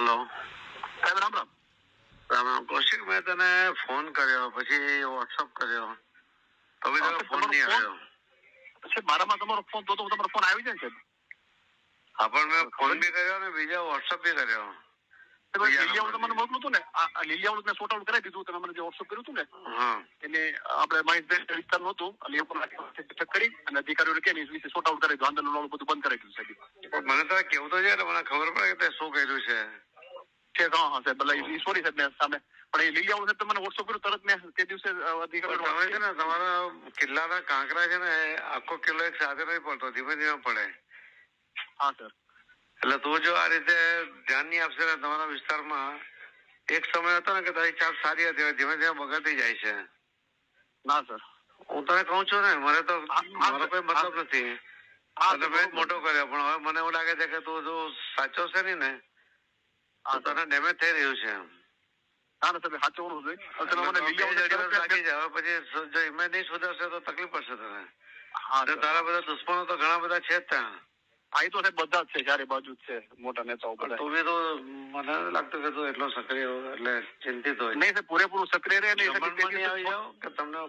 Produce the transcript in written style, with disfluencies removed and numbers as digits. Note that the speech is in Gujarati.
હલો સાહેબ રામ રામ. રામ રામ. કૌશિક, મેં તને ફોન કર્યો, પછી વોટ્સઅપ કર્યો, તો બી તારો ફોન નહીં આવ્યો. પછી મારામાં તમારો ફોન તો તમારો ફોન આવી જાય સાહેબ. હા, પણ મેં ફોન બી કર્યો ને બીજા વોટ્સઅપ બી કર્યો. લીલિયાવાળું મને મોકલું હતું ને, આ લીલિયાવાળું મેં સોર્ટ આઉટ કરાવી દીધું. તમે મને જે વોટ્સઅપ કર્યું હતું ને, એને આપણે માહિતી વિસ્તાર નહોતું એટલે ચેક કરી અને અધિકારીઓને કે વિશે સોર્ટ આઉટ કરી દીધું. આંદોલન બધું બંધ કરાવી દીધું સાહેબ. મને તારે કેવું તો છે એટલે મને ખબર પડે કે તે શું કર્યું છે. હા હા સાહેબ, એટલે સોરી સાહેબ મેં સામે, પણ એ લીલિયાવાળું સાહેબ મને વોટ્સઅપ કર્યું તરત મેં તે દિવસે અધિકારીઓ તમે છે ને તમારા કિલ્લાના કાંકરા છે ને આખો કિલ્લો એક સાથે નહીં પડતો, ધીમે ધીમે પડે. હા સર. એટલે તું જો આ રીતે ધ્યાન નહીં આપશે ને તમારા વિસ્તારમાં, એક સમય હતો ને કે તારી ચાલ સારી હતી, ધીમે ધીમે બગડતી જાય છે. ના સર, હું તને કઉ છું ને, મને તો મારો કોઈ મતલબ નથી. મેં મોટો કર્યો, પણ હવે મને એવું લાગે છે કે તું જો સાચો છે નહીં ને તો તને ડેમેજ થઈ રહ્યું છે. હા સાહેબ, સાચવવાનું જોઈએ. લાગી જાય, હવે પછી જો ઇમેજ નહીં સુધરશે તો તકલીફ પડશે તને. તારા બધા દુશ્મનો તો ઘણા બધા છે જ ત્યાં. આ તો સાહેબ બધા જ છે, ચારે બાજુ જ છે, મોટા નેતાઓ બધા. તું બી તો મને લાગતું કે તું એટલો સક્રિય એટલે ચિંતિત હોય. નહીં સાહેબ, પૂરેપૂરું સક્રિય રહે નહીં આવી જાવ કે તમને